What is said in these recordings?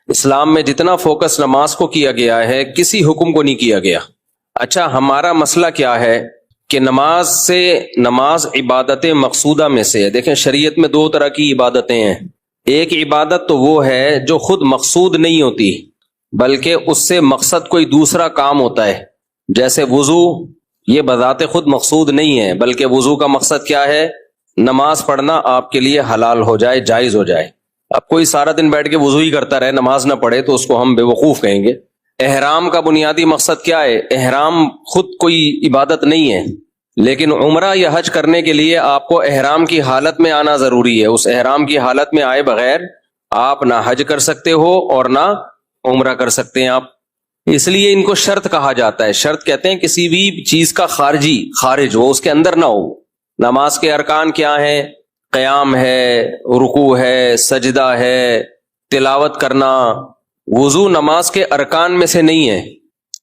اسلام میں جتنا فوکس نماز کو کیا گیا ہے کسی حکم کو نہیں کیا گیا۔ اچھا، ہمارا مسئلہ کیا ہے کہ نماز عبادت مقصودہ میں سے ہے۔ دیکھیں شریعت میں دو طرح کی عبادتیں ہیں۔ ایک عبادت تو وہ ہے جو خود مقصود نہیں ہوتی بلکہ اس سے مقصد کوئی دوسرا کام ہوتا ہے، جیسے وضو، یہ بذات خود مقصود نہیں ہے بلکہ وضو کا مقصد کیا ہے؟ نماز پڑھنا آپ کے لیے حلال ہو جائے، جائز ہو جائے۔ اب کوئی سارا دن بیٹھ کے وضو ہی کرتا رہے، نماز نہ پڑھے، تو اس کو ہم بے وقوف کہیں گے۔ احرام کا بنیادی مقصد کیا ہے؟ احرام خود کوئی عبادت نہیں ہے، لیکن عمرہ یا حج کرنے کے لیے آپ کو احرام کی حالت میں آنا ضروری ہے۔ اس احرام کی حالت میں آئے بغیر آپ نہ حج کر سکتے ہو اور نہ عمرہ کر سکتے ہیں آپ، اس لیے ان کو شرط کہا جاتا ہے۔ شرط کہتے ہیں کسی بھی چیز کا خارج ہو، اس کے اندر نہ ہو۔ نماز کے ارکان کیا ہیں؟ قیام ہے، رکوع ہے، سجدہ ہے، تلاوت کرنا۔ وضو نماز کے ارکان میں سے نہیں ہے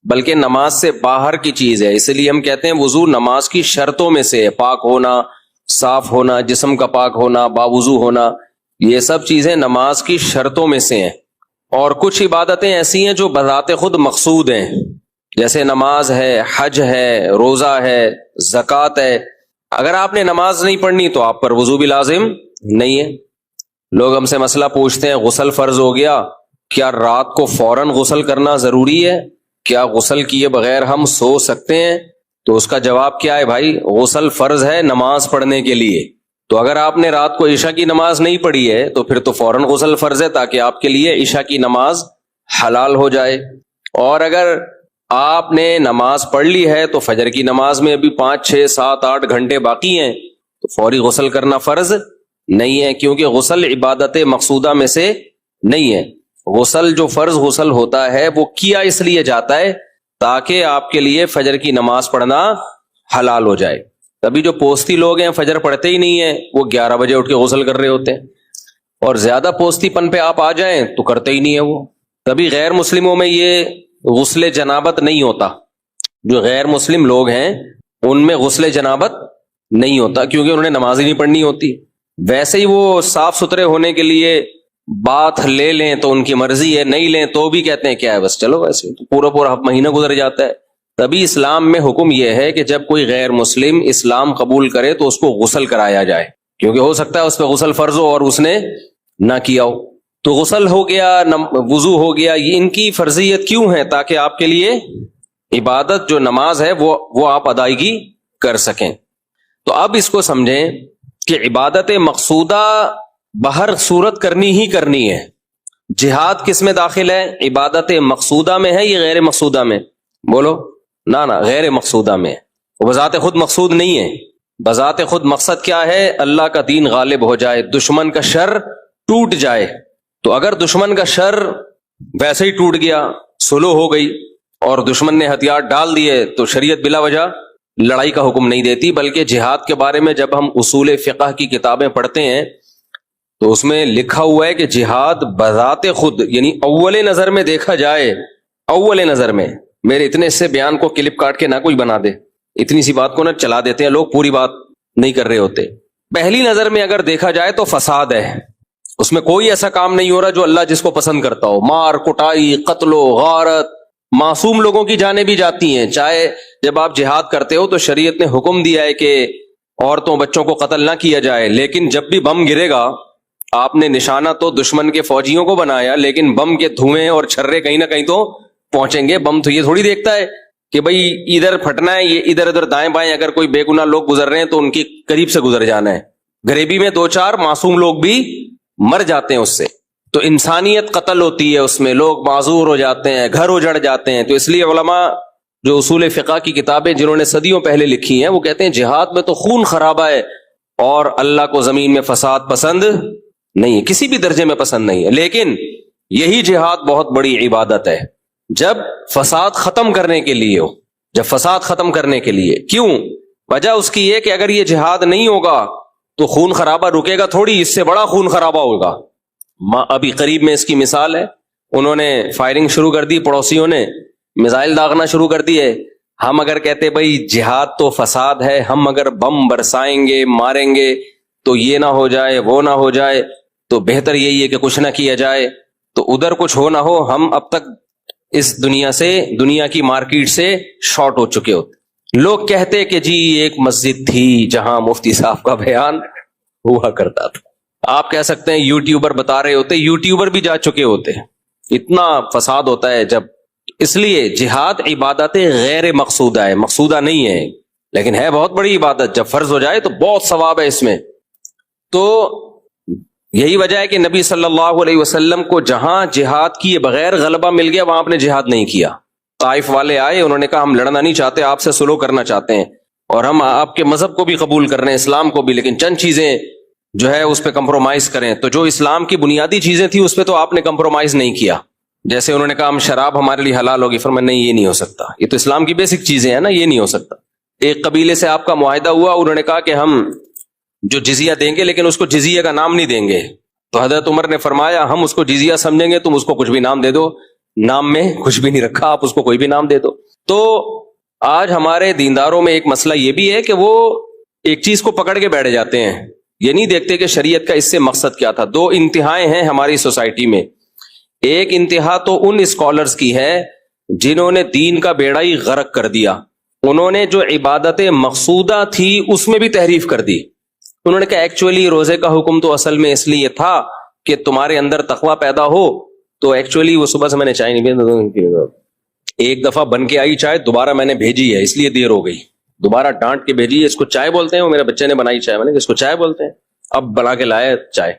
بلکہ نماز سے باہر کی چیز ہے، اس لیے ہم کہتے ہیں وضو نماز کی شرطوں میں سے ہے۔ پاک ہونا، صاف ہونا، جسم کا پاک ہونا، باوضو ہونا، یہ سب چیزیں نماز کی شرطوں میں سے ہیں۔ اور کچھ عبادتیں ایسی ہیں جو بذات خود مقصود ہیں، جیسے نماز ہے، حج ہے، روزہ ہے، زکوٰۃ ہے۔ اگر آپ نے نماز نہیں پڑھنی تو آپ پر وضو بھی لازم نہیں ہے۔ لوگ ہم سے مسئلہ پوچھتے ہیں غسل فرض ہو گیا، کیا رات کو فوراً غسل کرنا ضروری ہے؟ کیا غسل کیے بغیر ہم سو سکتے ہیں؟ تو اس کا جواب کیا ہے بھائی؟ غسل فرض ہے نماز پڑھنے کے لیے، تو اگر آپ نے رات کو عشاء کی نماز نہیں پڑھی ہے تو پھر تو فوراً غسل فرض ہے تاکہ آپ کے لیے عشاء کی نماز حلال ہو جائے۔ اور اگر آپ نے نماز پڑھ لی ہے تو فجر کی نماز میں ابھی 5 6 7 8 گھنٹے باقی ہیں، تو فوری غسل کرنا فرض نہیں ہے، کیونکہ غسل عبادت مقصودہ میں سے نہیں ہے۔ غسل جو فرض غسل ہوتا ہے وہ کیا اس لیے جاتا ہے تاکہ آپ کے لیے فجر کی نماز پڑھنا حلال ہو جائے۔ تبھی جو پوستی لوگ ہیں فجر پڑھتے ہی نہیں ہیں، وہ 11 بجے اٹھ کے غسل کر رہے ہوتے ہیں، اور زیادہ پوستی پن پہ آپ آ جائیں تو کرتے ہی نہیں ہے وہ۔ تبھی غیر مسلموں میں یہ غسل جنابت نہیں ہوتا، جو غیر مسلم لوگ ہیں ان میں غسل جنابت نہیں ہوتا کیونکہ انہوں نے نماز ہی نہیں پڑھنی ہوتی۔ ویسے ہی وہ صاف ستھرے ہونے کے لیے بات لے لیں تو ان کی مرضی ہے، نہیں لیں تو بھی کہتے ہیں کیا ہے بس چلو، ویسے تو پورا مہینہ گزر جاتا ہے۔ تبھی اسلام میں حکم یہ ہے کہ جب کوئی غیر مسلم اسلام قبول کرے تو اس کو غسل کرایا جائے، کیونکہ ہو سکتا ہے اس پہ غسل فرض ہو اور اس نے نہ کیا ہو۔ تو غسل ہو گیا، وضو ہو گیا، یہ ان کی فرضیت کیوں ہے؟ تاکہ آپ کے لیے عبادت جو نماز ہے وہ آپ ادائیگی کر سکیں۔ تو اب اس کو سمجھیں کہ عبادت مقصودہ بہر صورت کرنی ہی کرنی ہے۔ جہاد کس میں داخل ہے؟ عبادت مقصودہ میں ہے یا غیر مقصودہ میں؟ بولو نہ غیر مقصودہ میں ہے، وہ بذات خود مقصود نہیں ہے۔ بذات خود مقصد کیا ہے؟ اللہ کا دین غالب ہو جائے، دشمن کا شر ٹوٹ جائے۔ تو اگر دشمن کا شر ویسے ہی ٹوٹ گیا، صلح ہو گئی اور دشمن نے ہتھیار ڈال دیے، تو شریعت بلا وجہ لڑائی کا حکم نہیں دیتی، بلکہ جہاد کے بارے میں جب ہم اصول فقہ کی کتابیں پڑھتے ہیں تو اس میں لکھا ہوا ہے کہ جہاد بذات خود، یعنی اول نظر میں دیکھا جائے، اول نظر میں، میرے اتنے سے بیان کو کلپ کاٹ کے نہ کوئی بنا دے، اتنی سی بات کو نہ چلا دیتے ہیں لوگ، پوری بات نہیں کر رہے ہوتے۔ پہلی نظر میں اگر دیکھا جائے تو فساد ہے، اس میں کوئی ایسا کام نہیں ہو رہا جو اللہ جس کو پسند کرتا ہو۔ مار کٹائی، قتل و غارت، معصوم لوگوں کی جانیں بھی جاتی ہیں۔ چاہے جب آپ جہاد کرتے ہو تو شریعت نے حکم دیا ہے کہ عورتوں بچوں کو قتل نہ کیا جائے، لیکن جب بھی بم گرے گا، آپ نے نشانہ تو دشمن کے فوجیوں کو بنایا، لیکن بم کے دھوئیں اور چھرے کہیں نہ کہیں تو پہنچیں گے۔ بم تو یہ تھوڑی دیکھتا ہے کہ بھئی ادھر پھٹنا ہے، یہ ادھر ادھر دائیں بائیں اگر کوئی بے گناہ لوگ گزر رہے ہیں تو ان کی قریب سے گزر جانا ہے۔ غریبی میں 2 4 معصوم لوگ بھی مر جاتے ہیں اس سے، تو انسانیت قتل ہوتی ہے، اس میں لوگ معذور ہو جاتے ہیں، گھر اجڑ جاتے ہیں۔ تو اس لیے علماء جو اصول فقہ کی کتابیں جنہوں نے صدیوں پہلے لکھی ہیں وہ کہتے ہیں جہاد میں تو خون خرابہ ہے اور اللہ کو زمین میں فساد پسند نہیں ہے، کسی بھی درجے میں پسند نہیں ہے، لیکن یہی جہاد بہت بڑی عبادت ہے جب فساد ختم کرنے کے لیے ہو، جب فساد ختم کرنے کے لیے۔ کیوں؟ وجہ اس کی یہ کہ اگر یہ جہاد نہیں ہوگا تو خون خرابہ رکے گا تھوڑی، اس سے بڑا خون خرابہ ہوگا۔ ابھی قریب میں اس کی مثال ہے، انہوں نے فائرنگ شروع کر دی، پڑوسیوں نے میزائل داغنا شروع کر دیے۔ ہم اگر کہتے بھئی جہاد تو فساد ہے، ہم اگر بم برسائیں گے، ماریں گے تو یہ نہ ہو جائے وہ نہ ہو جائے، تو بہتر یہی ہے کہ کچھ نہ کیا جائے۔ تو ادھر کچھ ہو نہ ہو ہم اب تک اس دنیا کی مارکیٹ سے شارٹ ہو چکے ہوتے. لوگ کہتے کہ جی ایک مسجد تھی جہاں مفتی صاحب کا بیان ہوا کرتا تھا. آپ کہہ سکتے ہیں یوٹیوبر بتا رہے ہوتے, یوٹیوبر بھی جا چکے ہوتے. اتنا فساد ہوتا ہے جب. اس لیے جہاد عبادت غیر مقصودہ ہے, مقصودہ نہیں ہے, لیکن ہے بہت بڑی عبادت. جب فرض ہو جائے تو بہت ثواب ہے اس میں. تو یہی وجہ ہے کہ نبی صلی اللہ علیہ وسلم کو جہاں جہاد کیے بغیر غلبہ مل گیا وہاں آپ نے جہاد نہیں کیا. طائف والے آئے, انہوں نے کہا ہم لڑنا نہیں چاہتے, آپ سے سلو کرنا چاہتے ہیں, اور ہم آپ کے مذہب کو بھی قبول کر رہے ہیں, اسلام کو بھی, لیکن چند چیزیں جو ہے اس پہ کمپرومائز کریں. تو جو اسلام کی بنیادی چیزیں تھیں اس پہ تو آپ نے کمپرومائز نہیں کیا. جیسے انہوں نے کہا ہم شراب ہمارے لیے حلال ہوگی, فرمایا نہیں یہ نہیں ہو سکتا, یہ تو اسلام کی بیسک چیزیں ہیں نا, یہ نہیں ہو سکتا. ایک قبیلے سے آپ کا معاہدہ ہوا, انہوں نے کہا کہ ہم جو جزیہ دیں گے لیکن اس کو جزیہ کا نام نہیں دیں گے. تو حضرت عمر نے فرمایا ہم اس کو جزیہ سمجھیں گے, تم اس کو کچھ بھی نام دے دو, نام میں کچھ بھی نہیں رکھا, آپ اس کو کوئی بھی نام دے دو. تو آج ہمارے دینداروں میں ایک مسئلہ یہ بھی ہے کہ وہ ایک چیز کو پکڑ کے بیٹھ جاتے ہیں, یہ نہیں دیکھتے کہ شریعت کا اس سے مقصد کیا تھا. دو انتہائیں ہیں ہماری سوسائٹی میں. ایک انتہا تو ان اسکالرز کی ہے جنہوں نے دین کا بیڑا ہی غرق کر دیا. انہوں نے جو عبادت مقصودہ تھی اس میں بھی تحریف کر دی. انہوں نے کہا ایکچولی روزے کا حکم تو اصل میں اس لیے تھا کہ تمہارے اندر تقوی پیدا ہو. تو ایکچولی وہ صبح سے میں نے چائے نہیں, ایک دفعہ بن کے آئی چائے, دوبارہ میں نے بھیجی ہے اس لیے دیر ہو گئی, دوبارہ ڈانٹ کے بھیجی ہے. اس کو چائے بولتے ہیں, وہ میرے بچے نے بنائی چائے, میں نے اس کو چائے بولتے ہیں. اب بنا کے لائے چائے,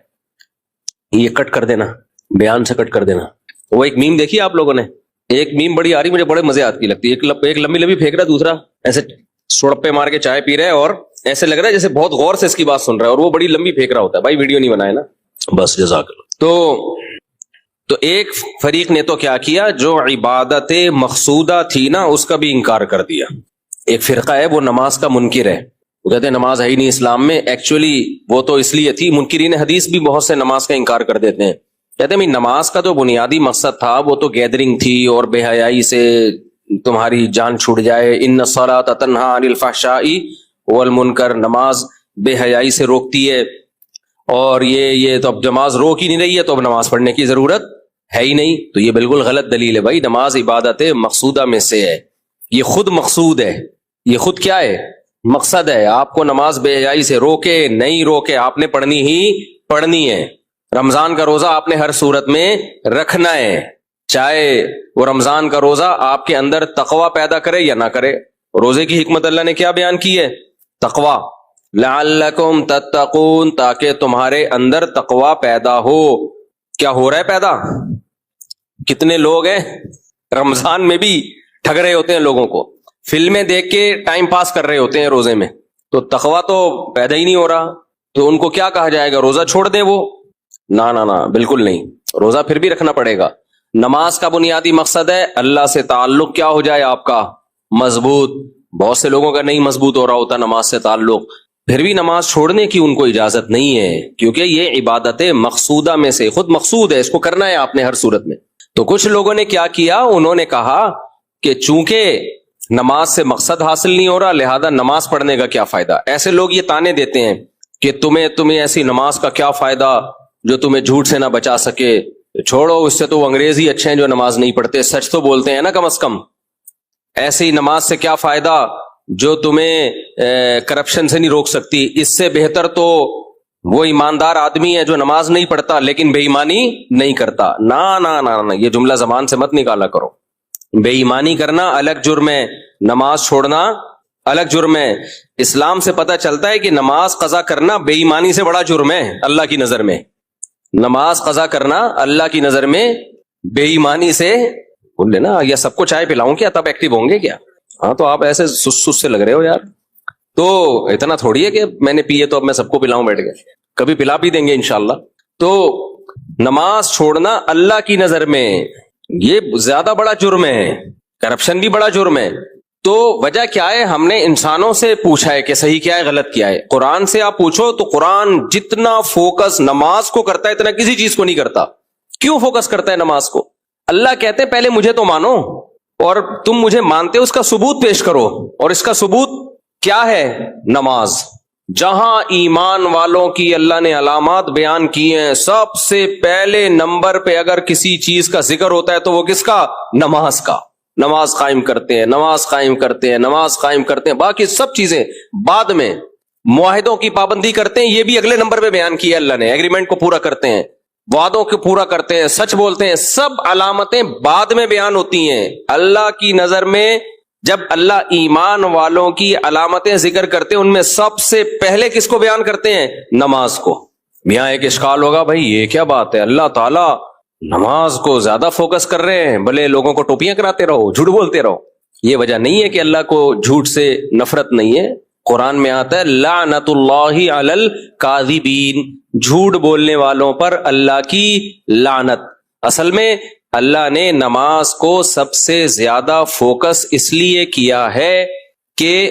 یہ کٹ کر دینا, بیان سے کٹ کر دینا. وہ ایک میم دیکھی آپ لوگوں نے, ایک میم بڑی آ رہی, مجھے بڑے مزے آتی لگتی ہے. ایک لمبی لمبی پھینک رہا, دوسرا ایسے سڑپے مار کے چائے پی رہا ہے اور ایسے لگ رہا ہے جیسے بہت غور سے اس کی بات سن رہا ہے, اور وہ بڑی لمبی پھینک رہا ہوتا ہے. بھائی ویڈیو نہیں بنائے نا, بس جزاک اللہ. تو ایک فریق نے تو کیا کیا, جو عبادت مقصودہ تھی نا اس کا بھی انکار کر دیا. ایک فرقہ ہے وہ نماز کا منکر ہے, وہ کہتے ہیں نماز ہے ہی نہیں اسلام میں. ایکچولی وہ تو اس لیے تھی, منکرین حدیث بھی بہت سے نماز کا انکار کر دیتے ہیں. کہتے ہیں نماز کا جو بنیادی مقصد تھا وہ تو گیدرنگ تھی اور بے حیائی سے تمہاری جان چھوٹ جائے. ان الصلاۃ تنہی عن الفحشاء والمنکر, نماز بے حیائی سے روکتی ہے. اور یہ تو اب نماز روک ہی نہیں رہی ہے تو اب نماز پڑھنے کی ضرورت ہے ہی نہیں. تو یہ بالکل غلط دلیل ہے بھائی. نماز عبادت مقصودہ میں سے ہے, یہ خود مقصود ہے, یہ خود کیا ہے, مقصد ہے. آپ کو نماز بے حیائی سے روکے نہیں روکے آپ نے پڑھنی ہی پڑھنی ہے. رمضان کا روزہ آپ نے ہر صورت میں رکھنا ہے, چاہے وہ رمضان کا روزہ آپ کے اندر تقوی پیدا کرے یا نہ کرے. روزے کی حکمت اللہ نے کیا بیان کی ہے, تقوی. لعلکم تتقون, تاکہ تمہارے اندر تقوی پیدا ہو. کیا ہو رہا ہے پیدا؟ کتنے لوگ ہیں رمضان میں بھی ٹھگ رہے ہوتے ہیں لوگوں کو, فلمیں دیکھ کے ٹائم پاس کر رہے ہوتے ہیں روزے میں, تو تقوی تو پیدا ہی نہیں ہو رہا. تو ان کو کیا کہا جائے گا, روزہ چھوڑ دیں وہ؟ نہ بالکل نہیں, روزہ پھر بھی رکھنا پڑے گا. نماز کا بنیادی مقصد ہے اللہ سے تعلق کیا ہو جائے آپ کا مضبوط. بہت سے لوگوں کا نہیں مضبوط ہو رہا ہوتا نماز سے تعلق, پھر بھی نماز چھوڑنے کی ان کو اجازت نہیں ہے, کیونکہ یہ عبادت مقصودہ میں سے خود مقصود ہے, اس کو کرنا ہے آپ نے ہر صورت میں. تو کچھ لوگوں نے کیا کیا, انہوں نے کہا کہ چونکہ نماز سے مقصد حاصل نہیں ہو رہا لہذا نماز پڑھنے کا کیا فائدہ. ایسے لوگ یہ تانے دیتے ہیں کہ تمہیں ایسی نماز کا کیا فائدہ جو تمہیں جھوٹ سے نہ بچا سکے. چھوڑو, اس سے تو وہ انگریز ہی اچھے ہیں جو نماز نہیں پڑھتے, سچ تو بولتے ہیں نا کم از کم. ایسی نماز سے کیا فائدہ جو تمہیں کرپشن سے نہیں روک سکتی. اس سے بہتر تو وہ ایماندار آدمی ہے جو نماز نہیں پڑھتا لیکن بے ایمانی نہیں کرتا. نہ یہ جملہ زبان سے مت نکالا کرو. بے ایمانی کرنا الگ جرم ہے, نماز چھوڑنا الگ جرم ہے. اسلام سے پتہ چلتا ہے کہ نماز قضا کرنا بے ایمانی سے بڑا جرم ہے اللہ کی نظر میں. نماز قضا کرنا اللہ کی نظر میں بے ایمانی سے, بول لینا یا سب کو چائے پلاؤں کیا تب ایکٹیو ہوں گے کیا؟ ہاں تو آپ ایسے سس سے لگ رہے ہو یار. تو اتنا تھوڑی ہے کہ میں نے پیے تو اب میں سب کو پلاؤں بیٹھ گئے, کبھی پلا بھی دیں گے انشاءاللہ. تو نماز چھوڑنا اللہ کی نظر میں یہ زیادہ بڑا جرم ہے, کرپشن بھی بڑا جرم ہے. تو وجہ کیا ہے, ہم نے انسانوں سے پوچھا ہے کہ صحیح کیا ہے غلط کیا ہے. قرآن سے آپ پوچھو تو قرآن جتنا فوکس نماز کو کرتا ہے اتنا کسی چیز کو نہیں کرتا. کیوں فوکس کرتا ہے نماز کو؟ اللہ کہتے ہیں پہلے مجھے تو مانو, اور تم مجھے مانتے ہو اس کا ثبوت پیش کرو. اور اس کا ثبوت کیا ہے؟ نماز. جہاں ایمان والوں کی اللہ نے علامات بیان کی ہیں، سب سے پہلے نمبر پہ اگر کسی چیز کا ذکر ہوتا ہے تو وہ کس کا؟ نماز کا۔ نماز قائم کرتے ہیں، نماز قائم کرتے ہیں، نماز قائم کرتے ہیں، باقی سب چیزیں بعد میں۔ معاہدوں کی پابندی کرتے ہیں، یہ بھی اگلے نمبر پہ بیان کیا اللہ نے، ایگریمنٹ کو پورا کرتے ہیں، وعدوں کو پورا کرتے ہیں، سچ بولتے ہیں، سب علامتیں بعد میں بیان ہوتی ہیں۔ اللہ کی نظر میں جب اللہ ایمان والوں کی علامتیں ذکر کرتے ہیں، ان میں سب سے پہلے کس کو بیان کرتے ہیں؟ نماز کو۔ میاں ایک اشکال ہوگا، بھائی یہ کیا بات ہے، اللہ تعالیٰ نماز کو زیادہ فوکس کر رہے ہیں، بھلے لوگوں کو ٹوپیاں کراتے رہو، جھوٹ بولتے رہو۔ یہ وجہ نہیں ہے کہ اللہ کو جھوٹ سے نفرت نہیں ہے، قرآن میں آتا ہے لعنت اللہ علی الکاذبین، جھوٹ بولنے والوں پر اللہ کی لعنت۔ اصل میں اللہ نے نماز کو سب سے زیادہ فوکس اس لیے کیا ہے کہ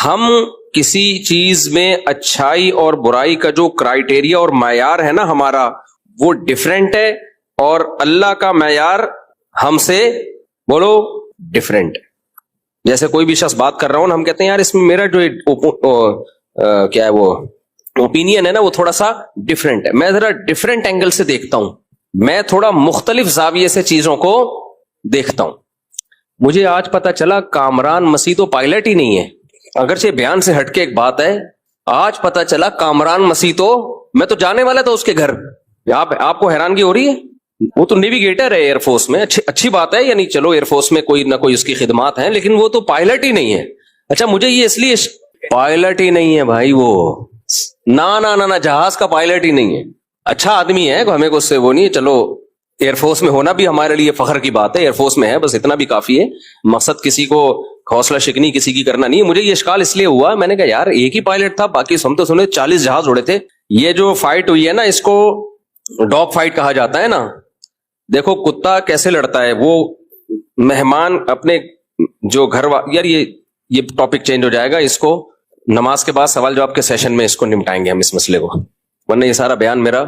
ہم کسی چیز میں اچھائی اور برائی کا جو کرائیٹیریا اور معیار ہے نا ہمارا، وہ ڈیفرنٹ ہے، اور اللہ کا معیار ہم سے بولو ڈیفرنٹ ہے۔ جیسے کوئی بھی شخص بات کر رہا ہوں نا، ہم کہتے ہیں یار اس میں میرا جو کیا ہے وہ اوپینین ہے نا وہ تھوڑا سا ڈیفرنٹ ہے، میں ذرا ڈیفرنٹ اینگل سے دیکھتا ہوں، میں تھوڑا مختلف زاویے سے چیزوں کو دیکھتا ہوں۔ مجھے آج پتا چلا کامران مسیح تو پائلٹ ہی نہیں ہے، اگرچہ بیان سے ہٹ کے ایک بات ہے، آج پتا چلا کامران مسیح تو، میں تو جانے والا تھا اس کے گھر۔ آپ کو حیرانگی ہو رہی ہے؟ وہ تو نیویگیٹر ہے ایئر فورس میں، اچھی بات ہے، یعنی چلو ایئر فورس میں کوئی نہ کوئی اس کی خدمات ہیں، لیکن وہ تو پائلٹ ہی نہیں ہے۔ اچھا مجھے یہ اس لیے پائلٹ ہی نہیں ہے بھائی، وہ نہ جہاز کا پائلٹ ہی نہیں ہے، اچھا آدمی ہے، ہمیں کو اس سے وہ نہیں ہے، چلو ایئر فورس میں ہونا بھی ہمارے لیے فخر کی بات ہے، ایئر فورس میں ہے، بس اتنا بھی کافی ہے، مقصد کسی کو حوصلہ شکنی کسی کی کرنا نہیں ہے۔ مجھے یہ اشکال اس لیے ہوا، میں نے کہا یار ایک ہی پائلٹ تھا، باقی ہم تو سنے 40 جہاز اڑے تھے۔ یہ جو فائٹ ہوئی ہے نا، اس کو ڈاگ فائٹ کہا جاتا ہے نا۔ دیکھو کتا کیسے لڑتا ہے، وہ مہمان اپنے جو گھر یار یہ ٹاپک چینج ہو جائے گا، اس کو نماز کے بعد سوال جواب کے سیشن میں اس کو نمٹائیں گے ہم اس مسئلے کو، ورنہ یہ سارا بیان میرا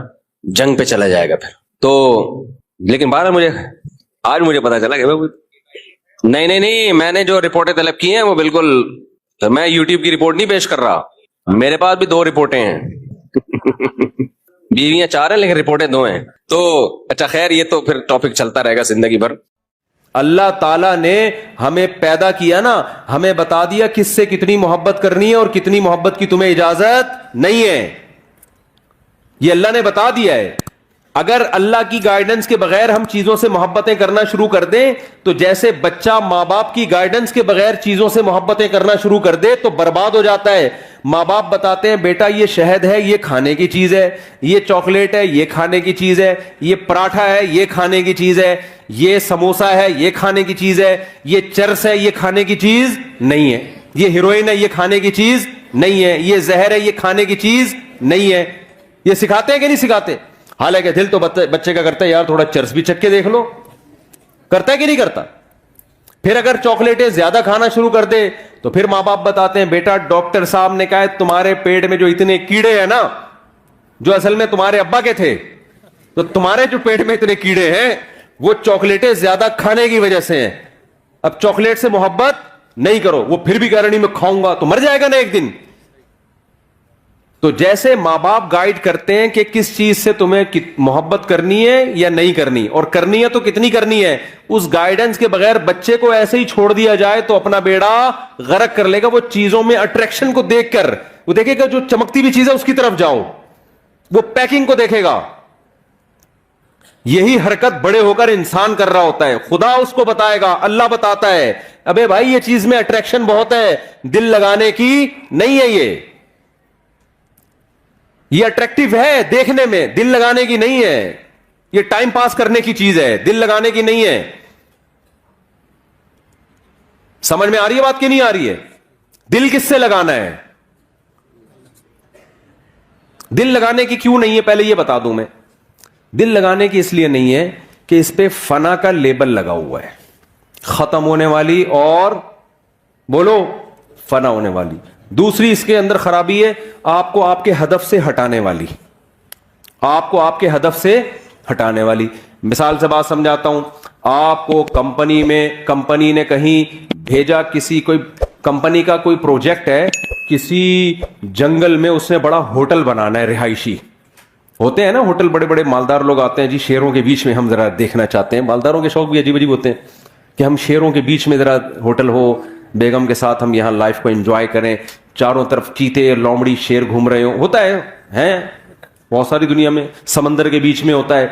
جنگ پہ چلا جائے گا پھر تو۔ لیکن بہرحال آج مجھے پتا چلا کہ نہیں میں نے جو رپورٹیں طلب کی ہیں وہ بالکل، میں یوٹیوب کی رپورٹ نہیں پیش کر رہا، میرے پاس بھی 2 رپورٹیں ہیں بیویاں 4 ہیں لیکن رپورٹیں 2 ہیں تو اچھا خیر، یہ تو پھر ٹاپک چلتا رہے گا زندگی بھر۔ اللہ تعالیٰ نے ہمیں پیدا کیا نا، ہمیں بتا دیا کس سے کتنی محبت کرنی ہے اور کتنی محبت کی تمہیں اجازت نہیں ہے، یہ اللہ نے بتا دیا ہے۔ اگر اللہ کی گائیڈنس کے بغیر ہم چیزوں سے محبتیں کرنا شروع کر دیں تو جیسے بچہ ماں باپ کی گائیڈنس کے بغیر چیزوں سے محبتیں کرنا شروع کر دے تو برباد ہو جاتا ہے۔ ماں باپ بتاتے ہیں بیٹا یہ شہد ہے یہ کھانے کی چیز ہے، یہ چاکلیٹ ہے یہ کھانے کی چیز ہے، یہ پراٹھا ہے یہ کھانے کی چیز ہے، یہ سموسا ہے یہ کھانے کی چیز ہے، یہ چرس ہے یہ کھانے کی چیز نہیں ہے، یہ ہیروئن ہے یہ کھانے کی چیز نہیں ہے، یہ زہر ہے یہ کھانے کی چیز نہیں ہے۔ یہ سکھاتے ہیں کہ نہیں سکھاتے؟ حالانکہ دل تو بچے کا کرتا ہے یار تھوڑا چرس بھی چکھ کے دیکھ لو، کرتا ہے کہ نہیں کرتا؟ پھر اگر چاکلیٹیں زیادہ کھانا شروع کر دے تو پھر ماں باپ بتاتے ہیں بیٹا ڈاکٹر صاحب نے کہا ہے تمہارے پیٹ میں جو اتنے کیڑے ہیں نا، جو اصل میں تمہارے ابا کے تھے، تو تمہارے جو پیٹ میں اتنے کیڑے ہیں وہ چاکلیٹیں زیادہ کھانے کی وجہ سے ہیں۔ اب چاکلیٹ سے محبت نہیں کرو، وہ پھر بھی کہہ رہا نہیں میں کھاؤں گا، تو مر جائے گا نا ایک دن۔ تو جیسے ماں باپ گائیڈ کرتے ہیں کہ کس چیز سے تمہیں محبت کرنی ہے یا نہیں کرنی، اور کرنی ہے تو کتنی کرنی ہے، اس گائیڈنس کے بغیر بچے کو ایسے ہی چھوڑ دیا جائے تو اپنا بیڑا غرق کر لے گا۔ وہ چیزوں میں اٹریکشن کو دیکھ کر وہ دیکھے گا جو چمکتی بھی چیز ہے اس کی طرف جاؤ، وہ پیکنگ کو دیکھے گا۔ یہی حرکت بڑے ہو کر انسان کر رہا ہوتا ہے، خدا اس کو بتائے گا، اللہ بتاتا ہے ابے بھائی یہ چیز میں اٹریکشن بہت ہے، دل لگانے کی نہیں ہے، یہ اٹریکٹیو ہے دیکھنے میں، دل لگانے کی نہیں ہے، یہ ٹائم پاس کرنے کی چیز ہے، دل لگانے کی نہیں ہے۔ سمجھ میں آ رہی ہے بات کہ نہیں آ رہی ہے؟ دل کس سے لگانا ہے؟ دل لگانے کی کیوں نہیں ہے پہلے یہ بتا دوں میں۔ دل لگانے کی اس لیے نہیں ہے کہ اس پہ فنا کا لیبل لگا ہوا ہے، ختم ہونے والی اور بولو فنا ہونے والی۔ دوسری اس کے اندر خرابی ہے آپ کو آپ کے ہدف سے ہٹانے والی، آپ کو آپ کے ہدف سے ہٹانے والی۔ مثال سے بات سمجھاتا ہوں، آپ کو کمپنی نے کہیں بھیجا، کسی کوئی کمپنی کا کوئی پروجیکٹ ہے کسی جنگل میں اس نے بڑا ہوٹل بنانا ہے رہائشی. ہوتے ہیں نا ہوٹل, بڑے بڑے مالدار لوگ آتے ہیں جی, شیروں کے بیچ میں ہم ذرا دیکھنا چاہتے ہیں. مالداروں کے شوق بھی عجیب عجیب ہوتے ہیں کہ ہم شیروں کے بیچ میں ذرا ہوٹل ہو, بیگم کے ساتھ ہم یہاں لائف کو انجوائے کریں, چاروں طرف چیتے لومڑی شیر گھوم رہے ہوں. ہوتا ہے بہت ساری دنیا میں. سمندر کے بیچ میں ہوتا ہے,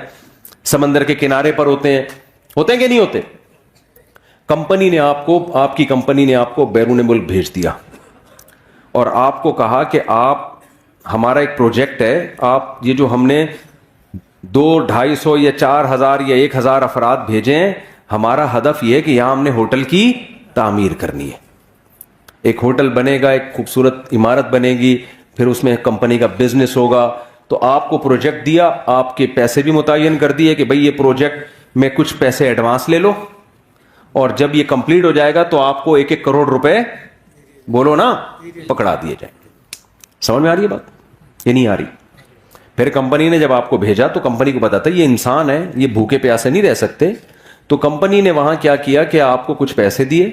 سمندر کے کنارے پر ہوتے ہیں کہ نہیں ہوتے. کمپنی نے آپ کی کمپنی نے آپ کو بیرون ملک بھیج دیا اور آپ کو کہا کہ آپ, ہمارا ایک پروجیکٹ ہے, آپ یہ جو ہم نے 200-250 یا 4000 یا 1000 افراد بھیجے ہیں, ہمارا ہدف یہ ہے کہ یہاں ہم نے ہوٹل کی تعمیر کرنی ہے. ایک ہوٹل بنے گا, ایک خوبصورت عمارت بنے گی, پھر اس میں کمپنی کا بزنس ہوگا. تو آپ کو پروجیکٹ دیا, آپ کے پیسے بھی متعین کر دیے کہ بھئی یہ پروجیکٹ میں کچھ پیسے ایڈوانس لے لو, اور جب یہ کمپلیٹ ہو جائے گا تو آپ کو 1-1 کروڑ روپے, بولو نا, پکڑا دیے جائیں. سمجھ میں آ رہی ہے بات؟ یہ نہیں آ رہی. پھر کمپنی نے جب آپ کو بھیجا تو کمپنی کو پتا تھا یہ انسان ہے, یہ بھوکے پیاسے نہیں رہ سکتے. تو کمپنی نے وہاں کیا کیا کہ آپ کو کچھ پیسے دیے,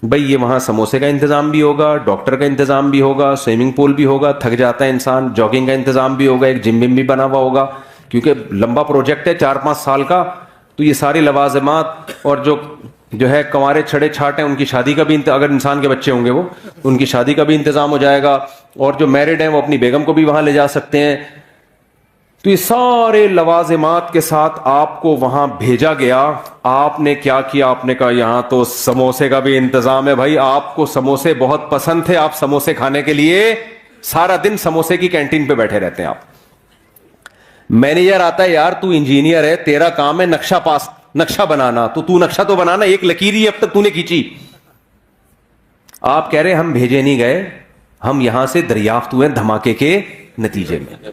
بھئی یہ وہاں سموسے کا انتظام بھی ہوگا, ڈاکٹر کا انتظام بھی ہوگا, سوئمنگ پول بھی ہوگا, تھک جاتا ہے انسان, جاگنگ کا انتظام بھی ہوگا, ایک جم بھی بنا ہوا ہوگا, کیونکہ لمبا پروجیکٹ ہے 4-5 سال کا. تو یہ سارے لوازمات, اور جو ہے کنوارے چھڑے چھاٹ ہیں ان کی شادی کا بھی, اگر انسان کے بچے ہوں گے وہ, ان کی شادی کا بھی انتظام ہو جائے گا, اور جو میرڈ ہیں وہ اپنی بیگم کو بھی وہاں لے جا سکتے ہیں. تو یہ سارے لوازمات کے ساتھ آپ کو وہاں بھیجا گیا. آپ نے کیا کیا, آپ نے کہا یہاں تو سموسے کا بھی انتظام ہے. بھائی آپ کو سموسے بہت پسند تھے, آپ سموسے کھانے کے لیے سارا دن سموسے کی کینٹین پہ بیٹھے رہتے ہیں آپ. مینیجر آتا ہے, یار تو انجینئر ہے, تیرا کام ہے نقشہ بنانا, تو نقشہ تو بنانا, ایک لکیر ہی اب تک تو نے کھینچی. آپ کہہ رہے ہم بھیجے نہیں گئے, ہم یہاں سے دریافت ہوئے دھماکے کے نتیجے میں.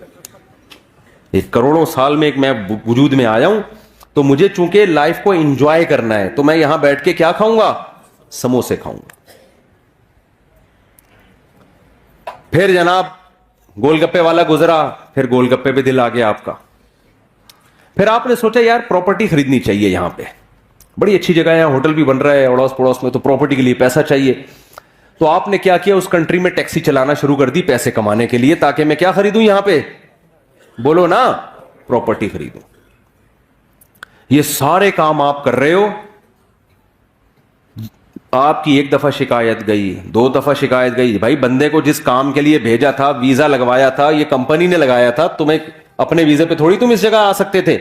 ایک کروڑوں سال میں ایک میں وجود میں آیا ہوں, تو مجھے چونکہ لائف کو انجوائے کرنا ہے, تو میں یہاں بیٹھ کے کیا کھاؤں گا, سموسے کھاؤں گا. پھر جناب گول گپے والا گزرا, پھر گول گپے پہ دل آ گیا آپ کا. پھر آپ نے سوچا یار پراپرٹی خریدنی چاہیے, یہاں پہ بڑی اچھی جگہ ہے, یہاں ہوٹل بھی بن رہا ہے اڑوس پڑوس میں, تو پراپرٹی کے لیے پیسہ چاہیے. تو آپ نے کیا کیا, اس کنٹری میں ٹیکسی چلانا شروع کر دی پیسے کمانے کے لیے, تاکہ میں کیا خریدوں یہاں پہ, بولو نا, پراپرٹی خریدوں. یہ سارے کام آپ کر رہے ہو, آپ کی 1 دفعہ شکایت گئی, 2 دفعہ شکایت گئی. بھائی بندے کو جس کام کے لیے بھیجا تھا, ویزا لگوایا تھا, یہ کمپنی نے لگایا تھا, تمہیں اپنے ویزے پہ تھوڑی تم اس جگہ آ سکتے تھے.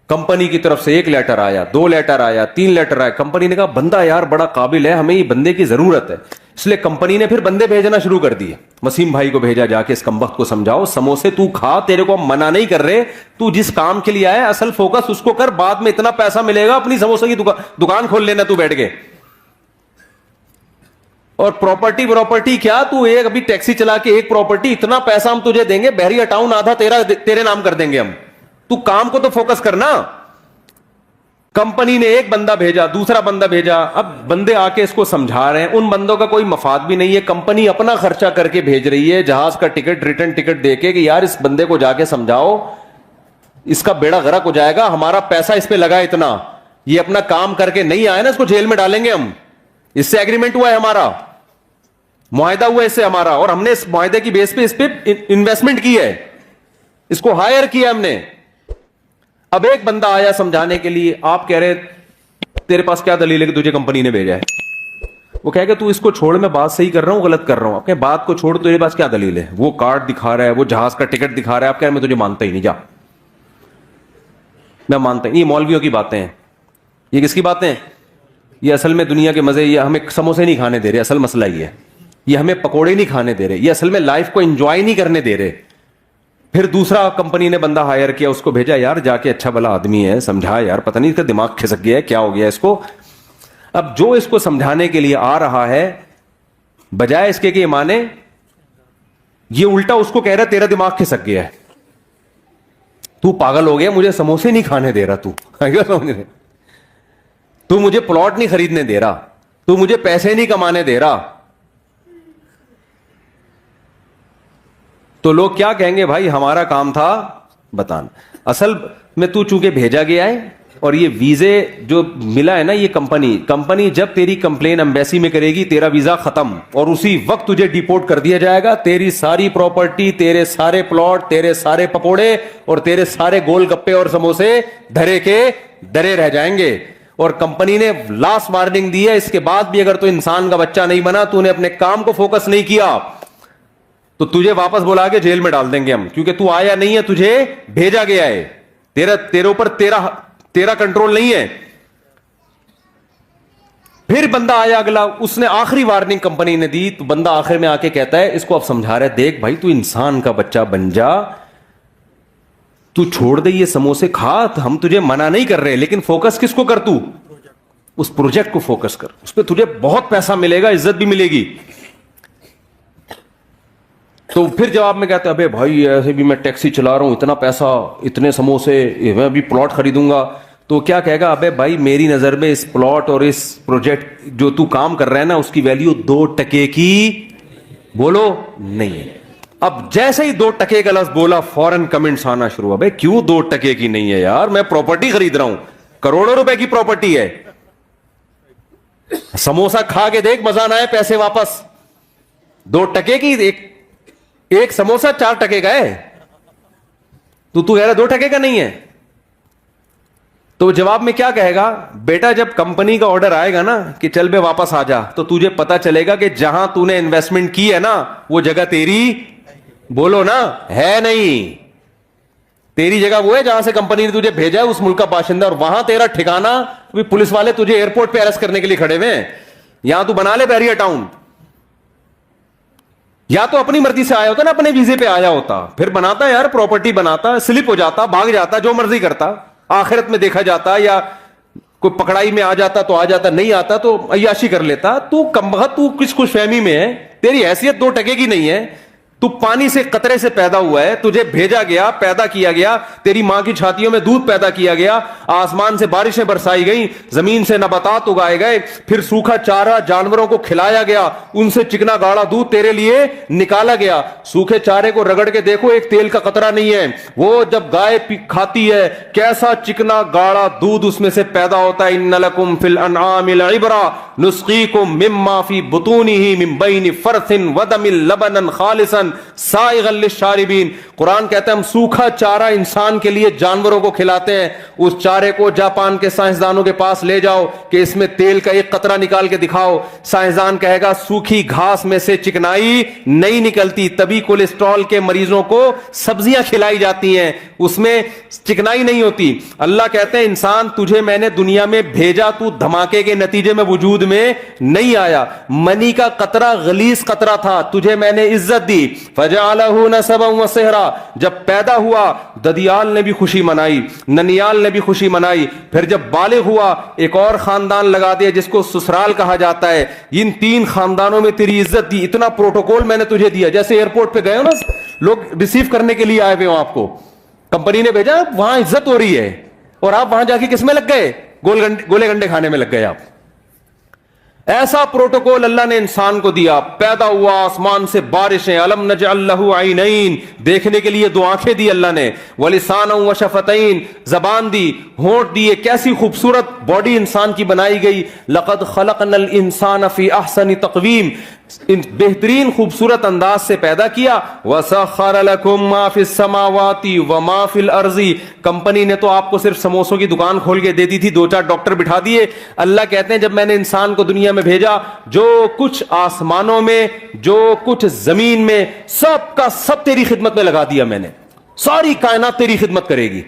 کمپنی کی طرف سے 1 لیٹر آیا, 2 لیٹر آیا, 3 لیٹر آیا. کمپنی نے کہا بندہ یار بڑا قابل ہے, ہمیں یہ بندے کی ضرورت ہے. اس لیے کمپنی نے پھر بندے بھیجنا شروع کر دیے. وسیم بھائی کو بھیجا, جا کے اس کمبخت کو سمجھاؤ, سموسے تو کھا, تیرے کو ہم منع نہیں کر رہے, تو جس کام کے لیے آیا اصل فوکس اس کو کر, بعد میں اتنا پیسہ ملے گا اپنی سموسے کی دکان کھول لینا تو بیٹھ کے. اور پراپرٹی کیا, تو ایک ابھی ٹیکسی چلا کے ایک پراپرٹی, اتنا پیسہ ہم تجھے دیں گے, بحریہ ٹاؤن آدھا تیرے نام کر دیں گے ہم. تو کام کو تو فوکس کرنا. کمپنی نے ایک بندہ بھیجا, دوسرا بندہ بھیجا, اب بندے آ کے اس کو سمجھا رہے ہیں, ان بندوں کا کوئی مفاد بھی نہیں ہے. کمپنی اپنا خرچہ کر کے بھیج رہی ہے, جہاز کا ٹکٹ, ریٹرن ٹکٹ دے کے, کہ یار اس بندے کو جا کے سمجھاؤ, اس کا بیڑا غرق ہو جائے گا, ہمارا پیسہ اس پہ لگا اتنا, یہ اپنا کام کر کے نہیں آئے نا, اس کو جیل میں ڈالیں گے ہم. اس سے ایگریمنٹ ہوا ہے, ہمارا معاہدہ ہوا ہے اس سے ہمارا, اور ہم نے اس معاہدے کی بیس پہ اس پہ انویسٹمنٹ کی ہے, اس کو ہائر کیا ہم نے. اب ایک بندہ آیا سمجھانے کے لیے, آپ کہہ رہے تیرے پاس کیا دلیل ہے کہ تجھے کمپنی نے بھیجا ہے. وہ کہے کہ تو اس کو چھوڑ, میں بات صحیح کر رہا ہوں غلط کر رہا ہوں. آپ کہیں بات کو چھوڑ, تیرے پاس کیا دلیل ہے, وہ کارڈ دکھا رہا ہے, وہ جہاز کا ٹکٹ دکھا رہا ہے, آپ کہہ رہے میں تجھے مانتا ہی نہیں, جا میں مانتا ہی. یہ مولویوں کی باتیں ہیں. یہ کس کی باتیں ہیں؟ یہ اصل میں دنیا کے مزے, یہ ہمیں سموسے نہیں کھانے دے رہے, اصل مسئلہ یہ ہے. یہ ہمیں پکوڑے نہیں کھانے دے رہے, یہ اصل میں لائف کو انجوائے نہیں کرنے دے رہے. پھر دوسرا کمپنی نے بندہ ہائر کیا, اس کو بھیجا, یار جا کے اچھا بھلا آدمی ہے, سمجھا یار, پتہ نہیں اس کا دماغ کھسک گیا ہے, کیا ہو گیا اس کو. اب جو اس کو سمجھانے کے لیے آ رہا ہے, بجائے اس کے کہ مانے, یہ الٹا اس کو کہہ رہا تیرا دماغ کھسک گیا ہے, تو پاگل ہو گیا, مجھے سموسے نہیں کھانے دے رہا, تو مجھے پلاٹ نہیں خریدنے دے رہا, تو مجھے پیسے نہیں کمانے دے رہا. تو لوگ کیا کہیں گے, بھائی ہمارا کام تھا بتانا. اصل میں تو چونکہ بھیجا گیا ہے, اور یہ ویزے جو ملا ہے نا، یہ کمپنی جب تیری کمپلین ایمبیسی میں کرے گی تیرا ویزا ختم، اور اسی وقت تجھے ڈیپورٹ کر دیا جائے گا. تیری ساری پراپرٹی، تیرے سارے پلاٹ، تیرے سارے پکوڑے اور تیرے سارے گول گپے اور سموسے دھرے کے درے رہ جائیں گے. اور کمپنی نے لاسٹ وارننگ دی ہے، اس کے بعد بھی اگر تو انسان کا بچہ نہیں بنا، تو نے اپنے کام کو فوکس نہیں کیا، تو تجھے واپس بلا کے جیل میں ڈال دیں گے ہم، کیونکہ تو آیا نہیں ہے، تجھے بھیجا گیا ہے، تیرے اوپر تیرا کنٹرول نہیں ہے. پھر بندہ آیا اگلا، اس نے آخری وارننگ کمپنی نے دی، تو بندہ آخر میں آ کے کہتا ہے، اس کو اب سمجھا رہا ہے، دیکھ بھائی تو انسان کا بچہ بن جا، تو چھوڑ دے یہ سموسے کھا، ہم تجھے منع نہیں کر رہے، لیکن فوکس کس کو کر، تو اس پروجیکٹ کو فوکس کر، اس پہ تجھے بہت پیسہ ملے گا، عزت بھی ملے گی. تو پھر جواب میں کہتے ہیں، ابے بھائی ایسے بھی میں ٹیکسی چلا رہا ہوں، اتنا پیسہ، اتنے سموسے، میں ابھی پلاٹ خریدوں گا. تو کیا کہے گا، ابے بھائی میری نظر میں اس پلاٹ اور اس پروجیکٹ جو تو کام کر رہا ہے نا، اس کی ویلیو 2 ٹکے کی بولو نہیں ہے. اب جیسے ہی 2 ٹکے کا لفظ بولا، فوراً کمنٹس آنا شروع ہوا، بھائی کیوں 2 ٹکے کی نہیں ہے یار، میں پراپرٹی خرید رہا ہوں، کروڑوں روپے کی پراپرٹی ہے، سموسا کھا کے دیکھ مزہ نہ آئے، پیسے واپس. 2 ٹکے کی ایک سموسا 4 ٹکے کا ہے، تو کہہ رہا 2 ٹکے کا نہیں ہے. تو جواب میں کیا کہے گا، بیٹا جب کمپنی کا آرڈر آئے گا نا کہ چل بے واپس آ جا، تو تجھے پتا چلے گا کہ جہاں تو نے انویسٹمنٹ کی ہے نا، وہ جگہ تیری بولو نا ہے نہیں. تیری جگہ وہ ہے جہاں سے کمپنی نے تجھے بھیجا ہے، اس ملک کا باشندہ، اور وہاں تیرا ٹھکانا پولیس والے تجھے ایئرپورٹ پہ اریسٹ کرنے کے لیے کھڑے ہوئے ہیں. یہاں تو بنا لے بیریا ٹاؤن، یا تو اپنی مرضی سے آیا ہوتا نا، اپنے ویزے پہ آیا ہوتا، پھر بناتا یار پراپرٹی، بناتا، سلپ ہو جاتا، بھاگ جاتا، جو مرضی کرتا، آخرت میں دیکھا جاتا، یا کوئی پکڑائی میں آ جاتا تو آ جاتا، نہیں آتا تو عیاشی کر لیتا. تو کمبخت، تو کس خوش فہمی میں ہے، تیری حیثیت 2 ٹکے کی نہیں ہے. تو پانی سے قطرے سے پیدا ہوا ہے، تجھے بھیجا گیا، پیدا کیا گیا، تیری ماں کی چھاتیوں میں دودھ پیدا کیا گیا، آسمان سے بارشیں برسائی گئیں، زمین سے نباتات اگائے گئے، پھر سوکھا چارہ جانوروں کو کھلایا گیا، ان سے چکنا گاڑا دودھ تیرے لیے نکالا گیا. سوکھے چارے کو رگڑ کے دیکھو، ایک تیل کا قطرہ نہیں ہے. وہ جب گائے کھاتی ہے، کیسا چکنا گاڑا دودھ اس میں سے پیدا ہوتا ہے. ان لکم فی الانعام لعبرہ نسقیکم مما فی بطونہ من بین فرث ودم لبنا خالصا سائغا للشاربین. قرآن کہتا ہے ہم سوکھا چارہ انسان کے لیے جانوروں کو کھلاتے ہیں. اس چارے کو جاپان کے سائنسدانوں کے پاس لے جاؤ کہ اس میں تیل کا ایک قطرہ نکال کے دکھاؤ، سائنسدان کہے گا سوکھی گھاس میں سے چکنائی نہیں نکلتی. تبھی کولیسٹرول کے مریضوں کو سبزیاں کھلائی جاتی ہیں، اس میں چکنائی نہیں ہوتی. اللہ کہتے ہیں انسان تجھے میں نے دنیا میں بھیجا، تو دھماکے کے نتیجے میں وجود میں نہیں آیا. منی کا قطرہ غلیظ قطرہ تھا، تجھے میں نے عزت دی. فَجَعَلَهُ نَسَبًا وَصِهْرًا، جب پیدا ہوا ددیال نے بھی خوشی منائی، ننیال نے بھی خوشی منائی. پھر جب بالغ ہوا ایک اور خاندان لگا دیا جس کو سسرال کہا جاتا ہے. ان 3 خاندانوں میں تیری عزت دی، اتنا پروٹوکول میں نے تجھے دیا. جیسے ایئرپورٹ پہ گئے ہو نا لوگ ریسیو کرنے کے لیے آئے ہوئے ہوں، آپ کو کمپنی نے بھیجا، وہاں عزت ہو رہی ہے، اور آپ وہاں جا کے کس میں لگ گئے، گولے گنڈے کھانے میں لگ گئے آپ. ایسا پروٹوکول اللہ نے انسان کو دیا. پیدا ہوا، آسمان سے بارشیں، الم نجعل لہ عینین، دیکھنے کے لیے 2 آنکھیں دی اللہ نے، ولسانا وشفتین، زبان دی، ہونٹ دیے. کیسی خوبصورت باڈی انسان کی بنائی گئی. لقد خلقنا الانسان فی احسن تقویم، بہترین خوبصورت انداز سے پیدا کیا. وسخر لکم ما فی السماوات وما فی الارض، کمپنی نے تو آپ کو صرف سموسوں کی دکان کھول کے دے دی تھی، 2-4 ڈاکٹر بٹھا دیے. اللہ کہتے ہیں جب میں نے انسان کو دنیا میں بھیجا، جو کچھ آسمانوں میں، جو کچھ زمین میں، سب کا سب تیری خدمت میں لگا دیا میں نے. ساری کائنات تیری خدمت کرے گی.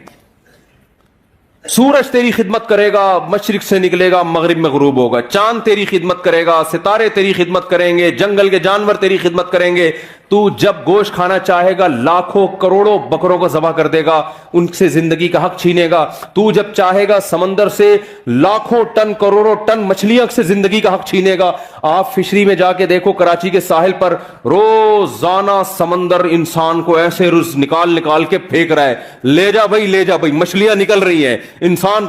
سورج تیری خدمت کرے گا، مشرق سے نکلے گا مغرب میں غروب ہوگا. چاند تیری خدمت کرے گا، ستارے تیری خدمت کریں گے، جنگل کے جانور تیری خدمت کریں گے. تو جب گوشت کھانا چاہے گا لاکھوں کروڑوں بکروں کو ذبح کر دے گا، ان سے زندگی کا حق چھینے گا. تو جب چاہے گا سمندر سے لاکھوں ٹن کروڑوں ٹن مچھلیاں سے زندگی کا حق چھینے گا. آپ فشری میں جا کے دیکھو، کراچی کے ساحل پر روزانہ سمندر انسان کو ایسے رز نکال کے پھینک رہا ہے. لے جا بھائی مچھلیاں نکل رہی ہیں. انسان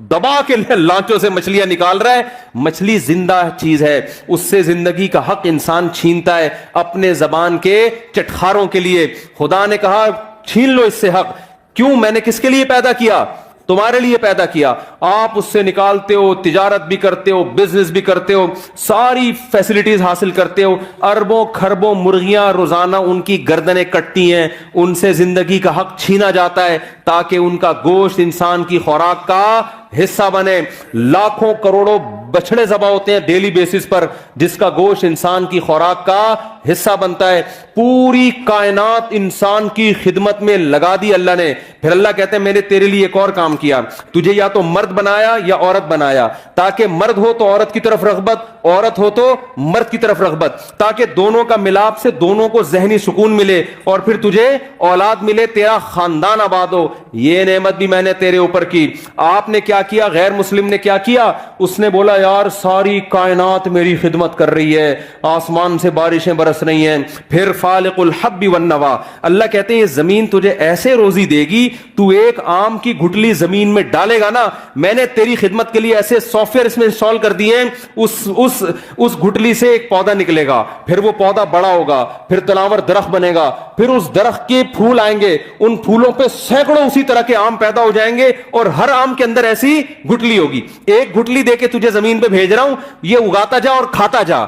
دبا کے لانچوں سے مچھلیاں نکال رہا ہے. مچھلی زندہ چیز ہے، اس سے زندگی کا حق انسان چھینتا ہے اپنے زبان کے چٹخاروں کے لیے. خدا نے کہا چھین لو اس سے حق. کیوں؟ میں نے کس کے لیے پیدا کیا؟ تمہارے لیے پیدا کیا, آپ اس سے نکالتے ہو, تجارت بھی کرتے ہو, بزنس بھی کرتے ہو, ساری فیسلٹیز حاصل کرتے ہو, اربوں کھربوں مرغیاں روزانہ ان کی گردنیں کٹتی ہیں, ان سے زندگی کا حق چھینا جاتا ہے تاکہ ان کا گوشت انسان کی خوراک کا حصہ بنے. لاکھوں کروڑوں بچڑے ذبح ہوتے ہیں ڈیلی بیسس پر جس کا گوشت انسان کی خوراک کا حصہ بنتا ہے. پوری کائنات انسان کی خدمت میں لگا دی اللہ نے. پھر اللہ کہتے ہیں میں نے تیرے لیے ایک اور کام کیا, تجھے یا تو مرد بنایا یا عورت بنایا, تاکہ مرد ہو تو عورت کی طرف رغبت, عورت ہو تو مرد کی طرف رغبت, تاکہ دونوں کا ملاپ سے دونوں کو ذہنی سکون ملے اور پھر تجھے اولاد ملے, تیرا خاندان آباد ہو. یہ نعمت بھی میں نے تیرے اوپر کی. آپ نے کیا کیا؟ غیر مسلم نے کیا کیا؟ اس نے بولا یار ساری کائنات میری خدمت کر رہی ہے, آسمان سے بارشیں برس رہی ہیں. پھر فالق الحب والنوا, اللہ کہتے ہیں یہ زمین تجھے ایسے روزی دے گی, تو ایک آم کی گٹلی زمین میں ڈالے گا نا, میں نے تیری خدمت کے لیے ایسے سافٹ ویئر اس میں انسٹال کر دیے ہیں, اس گٹلی سے ایک پودا نکلے گا, پھر وہ پودا بڑا ہوگا, پھر تناور درخت بنے گا, پھر اس درخت کے پھول آئیں گے, ان پھولوں پہ سینکڑوں اسی طرح کے آم پیدا ہو جائیں گے, اور ہر آم کے اندر ایسی گٹلی ہوگی. ایک گٹلی دے کے تجھے زمین پہ بھیج رہا ہوں, یہ اگاتا جا اور کھاتا جا.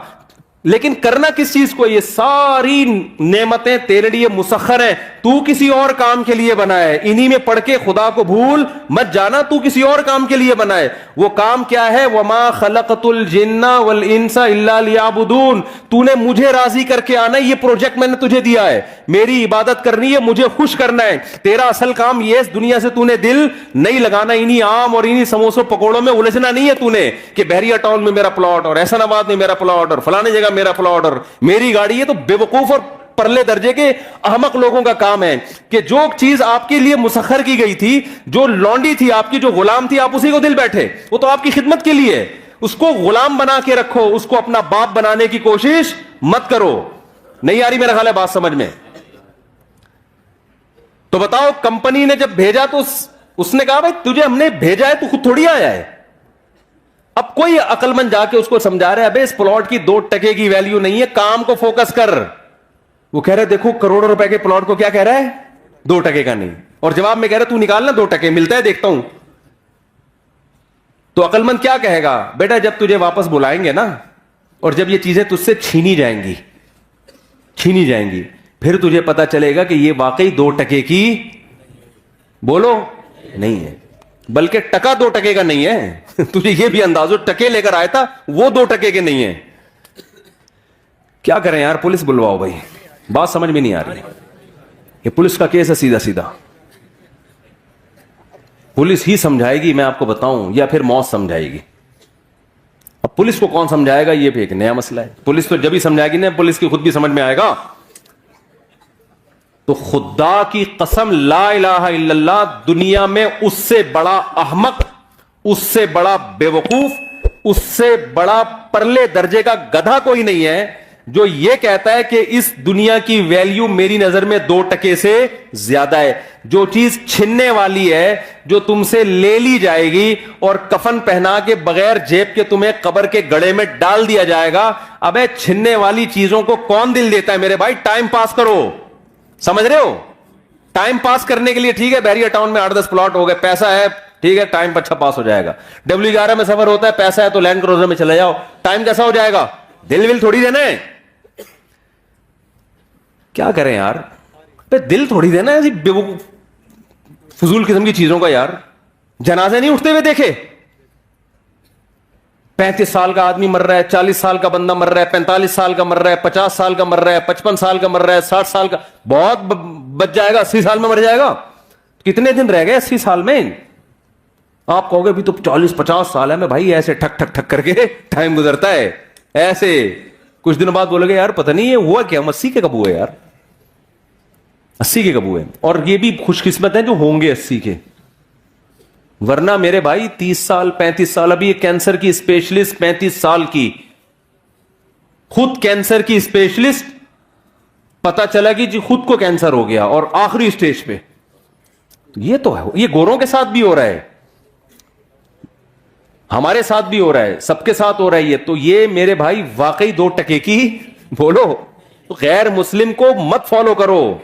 لیکن کرنا کس چیز کو؟ یہ ساری نعمتیں تیرے لیے مسخر ہیں, تو کسی اور کام کے لیے بنا ہے. انہی میں پڑھ کے خدا کو بھول مت جانا, تو کسی اور کام کے لیے بنا ہے. وہ کام کیا ہے؟ وما خلقت الجن والانس الا لیعبدون, تو نے مجھے راضی کر کے آنا ہے. یہ پروجیکٹ میں نے تجھے دیا ہے, میری عبادت کرنی ہے, مجھے خوش کرنا ہے. تیرا اصل کام یہ اس دنیا سے تو نے دل نہیں لگانا, انہی عام اور انہی سموسوں پکوڑوں میں الجھنا نہیں ہے تو نے کہ بحریہ ٹاؤن میں میرا پلاٹ اور احسن آباد میں میرا پلاٹ اور فلانے جگہ میرا پلاٹ اور میری گاڑی ہے. تو بے وقوف اور پرلے درجے کے احمق لوگوں کا کام ہے کہ جو چیز آپ کے لیے مسخر کی گئی تھی, جو لونڈی تھی آپ کی, جو غلام تھی, آپ اسی کو دل بیٹھے. وہ تو آپ کی خدمت کے لیے, اس کو غلام بنا کے رکھو, اس کو اپنا باپ بنانے کی کوشش مت کرو. نہیں آ رہی میرا خیال ہے بات سمجھ میں؟ تو بتاؤ, کمپنی نے جب بھیجا تو اس نے کہا بھائی تجھے ہم نے بھیجا ہے, تو خود تھوڑی آیا ہے. اب کوئی عقل مند جا کے اس کو سمجھا رہا ہے ابے اس پلاٹ کی 2 ٹکے کی ویلیو نہیں ہے, کام کو فوکس کر. وہ کہہ رہے دیکھو کروڑوں روپے کے پلاٹ کو کیا کہہ رہا ہے, 2 ٹکے کا نہیں, اور جواب میں کہہ رہا تو نکالنا 2 ٹکے ملتا ہے دیکھتا ہوں. تو عقل مند کیا کہے گا؟ بیٹا جب تجھے واپس بلائیں گے نا, اور جب یہ چیزیں تجھ سے چھینی جائیں گی, پھر تجھے پتا چلے گا کہ یہ واقعی 2 ٹکے کی بولو نہیں ہے, بلکہ ٹکا 2 ٹکے کا نہیں ہے. تجھے یہ بھی اندازو ٹکے لے کر آیا تھا, وہ 2 ٹکے کے نہیں ہے. کیا کریں یار, پولیس بلواؤ بھائی, بات سمجھ میں نہیں آ رہی. یہ پولیس کا کیس ہے سیدھا سیدھا, پولیس ہی سمجھائے گی میں آپ کو بتاؤں, یا پھر موت سمجھائے گی. اب پولیس کو کون سمجھائے گا یہ بھی ایک نیا مسئلہ ہے. پولیس تو جب ہی سمجھائے گی نا, پولیس کی خود بھی سمجھ میں آئے گا. تو خدا کی قسم لا الہ الا اللہ, دنیا میں اس سے بڑا احمق, اس سے بڑا بے وقوف, اس سے بڑا پرلے درجے کا گدھا کوئی نہیں ہے جو یہ کہتا ہے کہ اس دنیا کی ویلیو میری نظر میں 2 ٹکے سے زیادہ ہے. جو چیز چھننے والی ہے, جو تم سے لے لی جائے گی اور کفن پہنا کے بغیر جیب کے تمہیں قبر کے گڑھے میں ڈال دیا جائے گا. ابے چھننے والی چیزوں کو کون دل دیتا ہے میرے بھائی؟ ٹائم پاس کرو, سمجھ رہے ہو؟ ٹائم پاس کرنے کے لیے ٹھیک ہے, بحریہ ٹاؤن میں 8-10 پلاٹ ہو گئے, پیسہ ہے ٹھیک ہے, ٹائم اچھا پاس ہو جائے گا. W11 میں سفر ہوتا ہے, پیسہ ہے تو لینڈ کروزر میں چلے جاؤ, ٹائم کیسا ہو جائے گا؟ دل ول تھوڑی دینا ہے. کیا کریں یار, دل تھوڑی دینا ہے فضول قسم کی چیزوں کا. یار جنازے نہیں اٹھتے ہوئے دیکھے, 35 سال کا آدمی مر رہا ہے, 40 سال کا بندہ مر رہا ہے, 45 سال کا مر رہا ہے, 50 سال کا مر رہا ہے, 55 سال کا مر رہا ہے, 60 سال کا, بہت بچ جائے گا 80 سال میں مر جائے گا. کتنے دن رہ گئے 80 سال میں؟ آپ کہو گے بھی تو 40-50 سال ہے. میں بھائی ایسے ٹھک ٹھک ٹھک کر کے ٹائم گزرتا ہے ایسے. کچھ دنوں بعد بولو گے یار پتہ نہیں یہ ہوا کیا, 80 کے کب ہوئے یار, 80 کے کب ہوئے. اور یہ بھی خوش قسمت ہیں جو ہوں گے 80 کے, ورنہ میرے بھائی 30 سال 35 سال. ابھی کینسر کی اسپیشلسٹ 35 سال کی, خود کینسر کی اسپیشلسٹ, پتا چلا کہ جی خود کو کینسر ہو گیا اور آخری اسٹیج پہ. یہ تو ہے, یہ گوروں کے ساتھ بھی ہو رہا ہے, ہمارے ساتھ بھی ہو رہا ہے, سب کے ساتھ ہو رہا ہے. یہ تو یہ میرے بھائی واقعی 2 ٹکے کی بولو. غیر مسلم کو مت فالو کرو,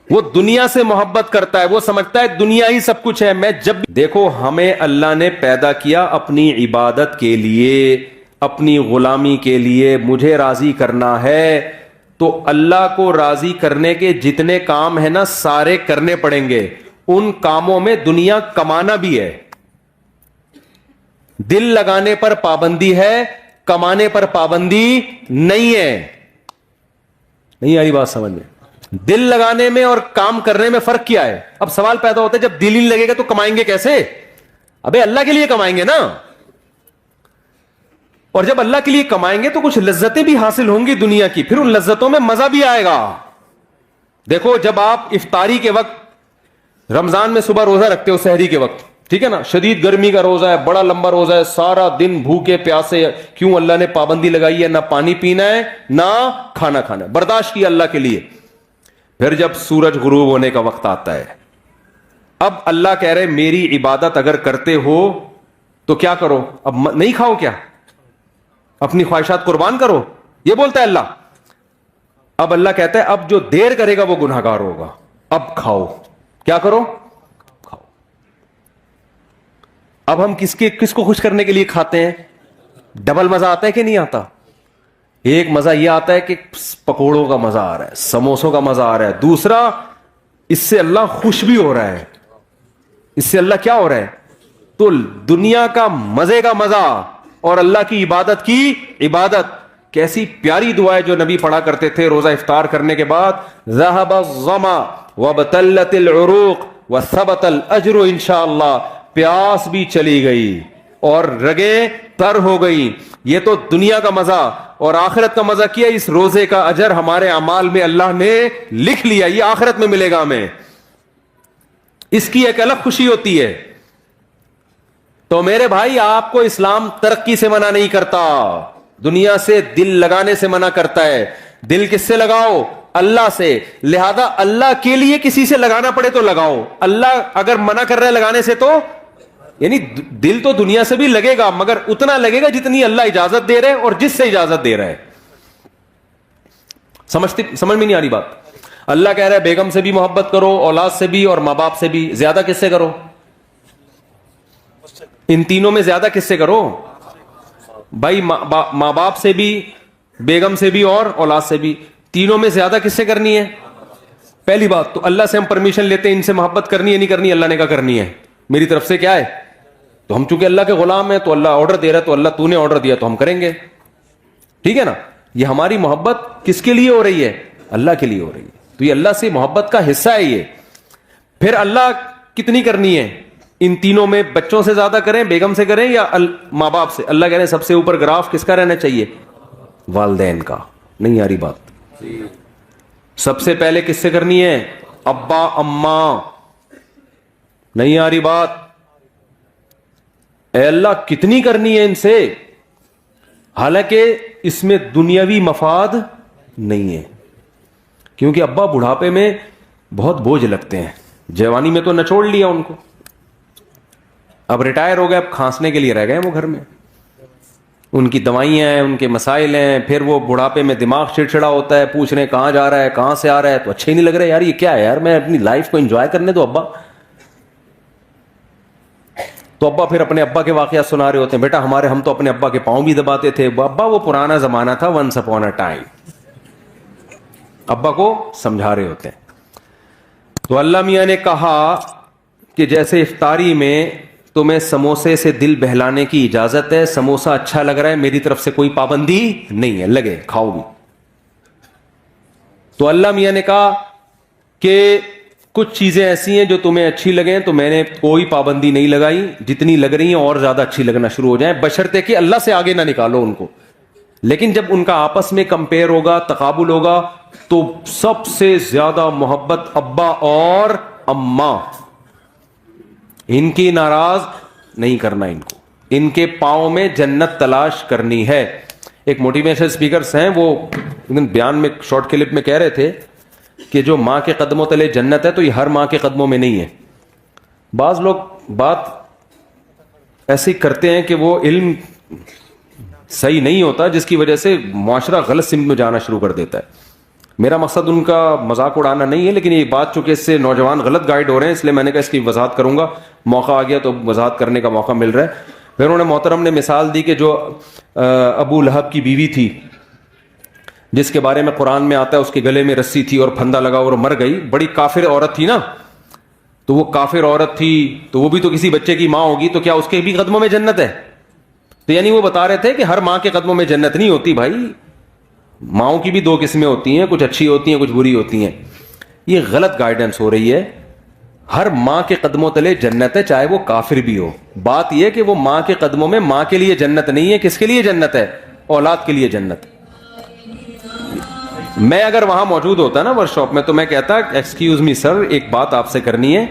وہ دنیا سے محبت کرتا ہے, وہ سمجھتا ہے دنیا ہی سب کچھ ہے. میں جب دیکھو ہمیں اللہ نے پیدا کیا اپنی عبادت کے لیے, اپنی غلامی کے لیے, مجھے راضی کرنا ہے, تو اللہ کو راضی کرنے کے جتنے کام ہیں نا سارے کرنے پڑیں گے. ان کاموں میں دنیا کمانا بھی ہے. دل لگانے پر پابندی ہے, کمانے پر پابندی نہیں ہے. نہیں آئی بات سمجھ میں؟ دل لگانے میں اور کام کرنے میں فرق کیا ہے؟ اب سوال پیدا ہوتا ہے جب دل ہی نہیں لگے گا تو کمائیں گے کیسے؟ ابے اللہ کے لیے کمائیں گے نا, اور جب اللہ کے لیے کمائیں گے تو کچھ لذتیں بھی حاصل ہوں گی دنیا کی, پھر ان لذتوں میں مزہ بھی آئے گا. دیکھو جب آپ افطاری کے وقت رمضان میں صبح روزہ رکھتے ہو سحری کے وقت, ٹھیک ہے نا, شدید گرمی کا روزہ ہے, بڑا لمبا روزہ ہے, سارا دن بھوکے پیاسے, کیوں اللہ نے پابندی لگائی ہے, نہ پانی پینا ہے نہ کھانا کھانا ہے, برداشت کیا اللہ کے لیے. پھر جب سورج غروب ہونے کا وقت آتا ہے, اب اللہ کہہ رہے میری عبادت اگر کرتے ہو تو کیا کرو, اب نہیں کھاؤ کیا, اپنی خواہشات قربان کرو, یہ بولتا ہے اللہ. اب اللہ کہتا ہے اب جو دیر کرے گا وہ گناہگار ہوگا, اب کھاؤ. کیا کرو؟ کھاؤ. اب ہم کس کو خوش کرنے کے لیے کھاتے ہیں؟ ڈبل مزہ آتا ہے کہ نہیں آتا؟ ایک مزہ یہ آتا ہے کہ پکوڑوں کا مزہ آ رہا ہے, سموسوں کا مزہ آ رہا ہے. دوسرا, اس سے اللہ خوش بھی ہو رہا ہے. اس سے اللہ کیا ہو رہا ہے؟ تو دنیا کا مزے کا مزہ اور اللہ کی عبادت کی عبادت. کیسی پیاری دعا ہے جو نبی پڑھا کرتے تھے روزہ افطار کرنے کے بعد, ذهب الظما وابتلت العروق وثبت الاجر انشاءاللہ. پیاس بھی چلی گئی اور رگیں تر ہو گئی. یہ تو دنیا کا مزہ, اور آخرت کا مزہ کیا, اس روزے کا اجر ہمارے اعمال میں اللہ نے لکھ لیا, یہ آخرت میں ملے گا ہمیں. اس کی ایک الگ خوشی ہوتی ہے. تو میرے بھائی آپ کو اسلام ترقی سے منع نہیں کرتا, دنیا سے دل لگانے سے منع کرتا ہے. دل کس سے لگاؤ؟ اللہ سے. لہذا اللہ کے لیے کسی سے لگانا پڑے تو لگاؤ. اللہ اگر منع کر رہا ہے لگانے سے تو یعنی دل تو دنیا سے بھی لگے گا مگر اتنا لگے گا جتنی اللہ اجازت دے رہے اور جس سے اجازت دے رہا ہے. سمجھ میں نہیں آ رہی بات؟ اللہ کہہ رہا ہے بیگم سے بھی محبت کرو, اولاد سے بھی اور ماں باپ سے بھی. زیادہ کس سے کرو؟ ان تینوں میں زیادہ کس سے کرو بھائی؟ ماں باپ سے بھی, بیگم سے بھی اور اولاد سے بھی. تینوں میں زیادہ کس سے کرنی ہے؟ پہلی بات تو اللہ سے ہم پرمیشن لیتے ہیں ان سے محبت کرنی ہے نہیں کرنی, اللہ نے کہا کرنی ہے, میری طرف سے کیا ہے. تو ہم چونکہ اللہ کے غلام ہیں تو اللہ آرڈر دے رہا ہے, تو اللہ تو نے آرڈر دیا تو ہم کریں گے, ٹھیک ہے نا. یہ ہماری محبت کس کے لیے ہو رہی ہے؟ اللہ کے لیے ہو رہی ہے. تو یہ اللہ سے محبت کا حصہ ہے یہ. پھر اللہ کتنی کرنی ہے ان تینوں میں؟ بچوں سے زیادہ کریں, بیگم سے کریں یا ماں باپ سے؟ اللہ کہہ رہے ہیں سب سے اوپر گراف کس کا رہنا چاہیے؟ والدین کا. نہیں آ رہی بات؟ سب سے پہلے کس سے کرنی ہے؟ ابا اماں. نہیں آ رہی بات؟ اے اللہ کتنی کرنی ہے ان سے؟ حالانکہ اس میں دنیاوی مفاد نہیں ہے, کیونکہ ابا بڑھاپے میں بہت بوجھ لگتے ہیں. جوانی میں تو نچوڑ لیا ان کو, اب ریٹائر ہو گئے, اب کھانسنے کے لیے رہ گئے وہ گھر میں. ان کی دوائیاں ہیں, ان کے مسائل ہیں, پھر وہ بڑھاپے میں دماغ چڑچڑا ہوتا ہے, پوچھ رہے ہیں کہاں جا رہا ہے, کہاں سے آ رہا ہے, تو اچھا ہی نہیں لگ رہا ہے. یار یہ کیا ہے یار, میں اپنی لائف کو انجوائے کرنے دو ابا. تو ابا پھر اپنے ابا کے واقعات سنا رہے ہوتے ہیں, بیٹا ہم تو اپنے ابا کے پاؤں بھی دباتے تھے. ابا وہ پرانا زمانہ تھا, ونس اپون اے ٹائم. ابا کو سمجھا رہے ہوتے ہیں. تو اللہ میاں نے کہا کہ جیسے افطاری میں تمہیں سموسے سے دل بہلانے کی اجازت ہے, سموسہ اچھا لگ رہا ہے, میری طرف سے کوئی پابندی نہیں ہے, لگے کھاؤ بھی. تو اللہ میاں نے کہا کہ کچھ چیزیں ایسی ہیں جو تمہیں اچھی لگیں تو میں نے کوئی پابندی نہیں لگائی, جتنی لگ رہی ہیں اور زیادہ اچھی لگنا شروع ہو جائیں, بشرطے کہ اللہ سے آگے نہ نکالو ان کو. لیکن جب ان کا آپس میں کمپیئر ہوگا, تقابل ہوگا, تو سب سے زیادہ محبت ابا اور اماں. ان کی ناراض نہیں کرنا, ان کو ان کے پاؤں میں جنت تلاش کرنی ہے. ایک موٹیویشنل اسپیکرز ہیں, وہ بیان میں شارٹ کلپ میں کہہ رہے تھے کہ جو ماں کے قدموں تلے جنت ہے تو یہ ہر ماں کے قدموں میں نہیں ہے. بعض لوگ بات ایسے کرتے ہیں کہ وہ علم صحیح نہیں ہوتا, جس کی وجہ سے معاشرہ غلط سمت میں جانا شروع کر دیتا ہے. میرا مقصد ان کا مذاق اڑانا نہیں ہے، لیکن یہ بات چونکہ اس سے نوجوان غلط گائیڈ ہو رہے ہیں، اس لیے میں نے کہا اس کی وضاحت کروں گا، موقع آ گیا تو وضاحت کرنے کا موقع مل رہا ہے. پھر انہوں نے محترم نے مثال دی کہ جو ابو لہب کی بیوی تھی جس کے بارے میں قرآن میں آتا ہے اس کے گلے میں رسی تھی اور پھندا لگا اور مر گئی، بڑی کافر عورت تھی نا، تو وہ کافر عورت تھی تو وہ بھی تو کسی بچے کی ماں ہوگی، تو کیا اس کے بھی قدموں میں جنت ہے؟ تو یعنی وہ بتا رہے تھے کہ ہر ماں کے قدموں میں جنت نہیں ہوتی بھائی، ماؤں کی بھی دو قسمیں ہوتی ہیں، کچھ اچھی ہوتی ہیں کچھ بری ہوتی ہیں. یہ غلط گائیڈنس ہو رہی ہے. ہر ماں کے قدموں تلے جنت ہے چاہے وہ کافر بھی ہو. بات یہ کہ وہ ماں کے قدموں میں ماں کے لیے جنت نہیں ہے، کس کے لیے جنت ہے؟ اولاد کے لیے جنت. میں اگر وہاں موجود ہوتا نا ورک شاپ میں تو میں کہتا ایکسکیوز می سر، ایک بات آپ سے کرنی ہے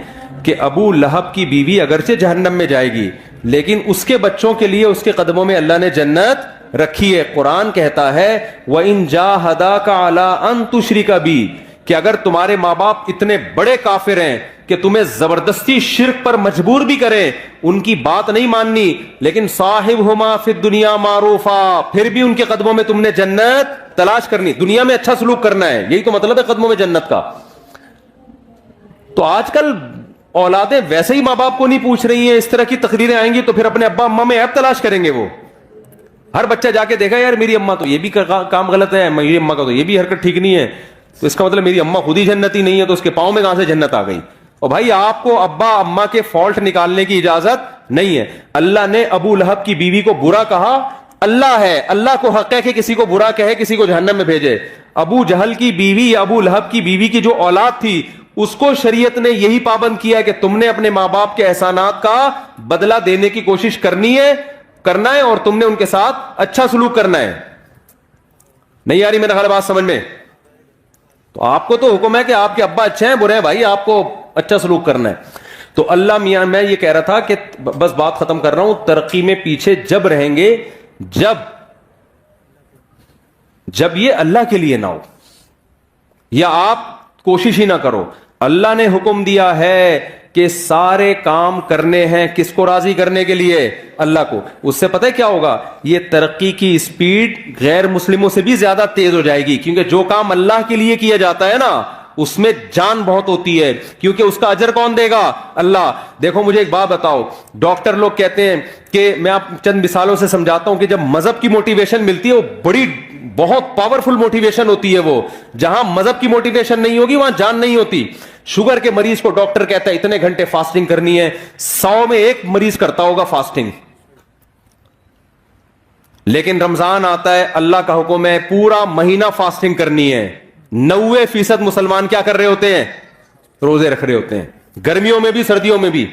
کہ ابو لہب کی بیوی اگرچہ جہنم میں جائے گی لیکن اس کے بچوں کے لیے اس کے قدموں میں اللہ نے جنت رکھی ہے. قرآن کہتا ہے وَإِن جَاهَدَاكَ عَلَىٰ أَن تُشْرِكَ بِي، کہ اگر تمہارے ماں باپ اتنے بڑے کافر ہیں کہ تمہیں زبردستی شرک پر مجبور بھی کریں، ان کی بات نہیں ماننی، لیکن صاحبہما فی الدنیا معروفا، پھر بھی ان کے قدموں میں تم نے جنت تلاش کرنی، دنیا میں اچھا سلوک کرنا ہے. یہی تو مطلب ہے قدموں میں جنت کا. تو آج کل اولادیں ویسے ہی ماں باپ کو نہیں پوچھ رہی ہیں، اس طرح کی تقریریں آئیں گی تو پھر اپنے ابا اماں میں عیب تلاش کریں گے. وہ ہر بچہ جا کے دیکھا یار میری اماں تو یہ بھی کام غلط ہے، میری اماں کا تو یہ بھی حرکت ٹھیک نہیں ہے، تو اس کا مطلب میری اماں خود ہی جنتی نہیں ہے، تو اس کے پاؤں میں کہاں سے جنت آ گئی؟ اور بھائی آپ کو ابا اماں کے فالٹ نکالنے کی اجازت نہیں ہے. اللہ نے ابو لہب کی بیوی کو برا کہا، اللہ ہے، اللہ کو حق ہے کہ کسی کو برا کہے کسی کو جہنم میں بھیجے. ابو جہل کی بیوی یا ابو لہب کی بیوی کی جو اولاد تھی اس کو شریعت نے یہی پابند کیا کہ تم نے اپنے ماں باپ کے احسانات کا بدلہ دینے کی کوشش کرنا ہے اور تم نے ان کے ساتھ اچھا سلوک کرنا ہے. نہیں آ رہی میرا خیال بات سمجھ میں؟ تو آپ کو تو حکم ہے کہ آپ کے ابا اچھے ہیں برے ہیں، بھائی آپ کو اچھا سلوک کرنا ہے. تو اللہ میاں میں یہ کہہ رہا تھا کہ بس بات ختم کر رہا ہوں، ترقی میں پیچھے جب رہیں گے جب یہ اللہ کے لیے نہ ہو یا آپ کوشش ہی نہ کرو. اللہ نے حکم دیا ہے کہ سارے کام کرنے ہیں کس کو راضی کرنے کے لیے؟ اللہ کو. اس سے پتہ ہے کیا ہوگا؟ یہ ترقی کی سپیڈ غیر مسلموں سے بھی زیادہ تیز ہو جائے گی، کیونکہ جو کام اللہ کے لیے کیا جاتا ہے نا اس میں جان بہت ہوتی ہے، کیونکہ اس کا اجر کون دے گا؟ اللہ. دیکھو مجھے ایک بات بتاؤ، ڈاکٹر لوگ کہتے ہیں کہ میں آپ چند مثالوں سے سمجھاتا ہوں کہ جب مذہب کی موٹیویشن ملتی ہے وہ بہت پاورفل موٹیویشن ہوتی ہے. وہ جہاں مذہب کی موٹیویشن نہیں ہوگی وہاں جان نہیں ہوتی. شوگر کے مریض کو ڈاکٹر کہتا ہے اتنے گھنٹے فاسٹنگ کرنی ہے، 100 میں 1 مریض کرتا ہوگا فاسٹنگ. لیکن رمضان آتا ہے، اللہ کا حکم ہے پورا مہینہ فاسٹنگ کرنی ہے. 90% مسلمان کیا کر رہے ہوتے ہیں؟ روزے رکھ رہے ہوتے ہیں، گرمیوں میں بھی سردیوں میں بھی.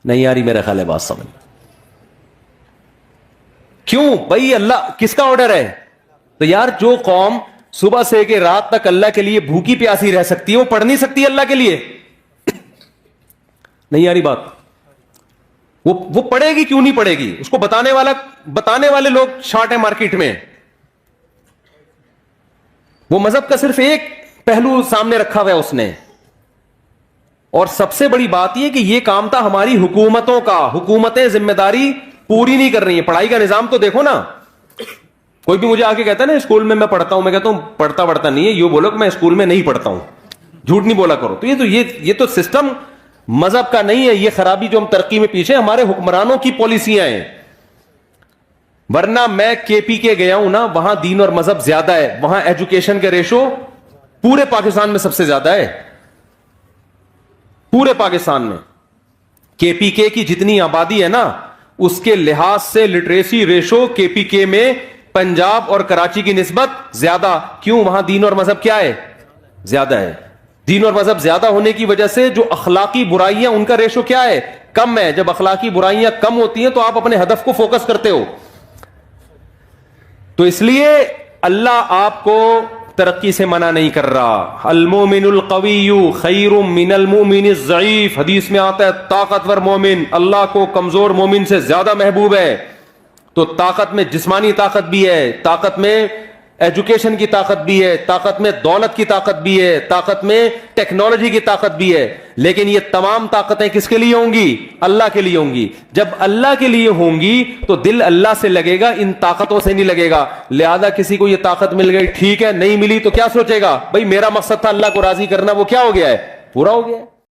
نہیں آ رہی میرا خیال ہے بات سمجھ؟ کیوں بھائی؟ اللہ کس کا آرڈر ہے؟ تو یار جو قوم صبح سے کہ رات تک اللہ کے لیے بھوکی پیاسی رہ سکتی ہے وہ پڑھ نہیں سکتی اللہ کے لیے؟ نہیں آ رہی بات؟ وہ پڑھے گی کیوں نہیں پڑھے گی؟ اس کو بتانے والے لوگ شارٹ ہیں مارکیٹ میں. وہ مذہب کا صرف ایک پہلو سامنے رکھا ہوا ہے اس نے. اور سب سے بڑی بات یہ کہ یہ کام تھا ہماری حکومتوں کا. حکومتیں ذمہ داری پوری نہیں کر رہی ہیں. پڑھائی کا نظام تو دیکھو نا. کوئی بھی مجھے آ کے کہتا ہے نا اسکول میں میں پڑھتا ہوں، میں کہتا ہوں پڑھتا نہیں ہے، یہ بولو کہ میں اسکول میں نہیں پڑھتا ہوں. جھوٹ نہیں بولا کرو. تو یہ تو سسٹم مذہب کا نہیں ہے. یہ خرابی جو ہم ترقی میں پیچھے ہمارے حکمرانوں کی پالیسیاں ہیں. ورنہ میں کے پی کے گیا ہوں نا، وہاں دین اور مذہب زیادہ ہے. وہاں ایجوکیشن کے ریشو پورے پاکستان میں سب سے زیادہ ہے. پورے پاکستان میں کے پی کے کی جتنی آبادی ہے نا اس کے لحاظ سے لٹریسی ریشو کے پی کے میں پنجاب اور کراچی کی نسبت زیادہ. کیوں؟ وہاں دین اور مذہب کیا ہے؟ زیادہ ہے. دین اور مذہب زیادہ ہونے کی وجہ سے جو اخلاقی برائیاں ان کا ریشو کیا ہے؟ کم ہے. جب اخلاقی برائیاں کم ہوتی ہیں تو آپ اپنے ہدف کو فوکس کرتے ہو. تو اس لیے اللہ آپ کو ترقی سے منع نہیں کر رہا. المومن القوی خیر من المومن الضعیف. حدیث میں آتا ہے طاقتور مومن اللہ کو کمزور مومن سے زیادہ محبوب ہے. تو طاقت میں جسمانی طاقت بھی ہے، طاقت میں ایجوکیشن کی طاقت بھی ہے, طاقت میں دولت کی طاقت بھی ہے, طاقت میں ٹیکنالوجی کی طاقت بھی ہے, لیکن یہ تمام طاقتیں کس کے لیے ہوں گی؟ اللہ کے لیے ہوں گی. جب اللہ کے لیے ہوں گی تو دل اللہ سے لگے گا, ان طاقتوں سے نہیں لگے گا. لہذا کسی کو یہ طاقت مل گئی, ٹھیک ہے, نہیں ملی تو کیا سوچے گا؟ بھئی میرا مقصد تھا اللہ کو راضی کرنا, وہ کیا ہو گیا ہے؟ پورا ہو گیا ہے.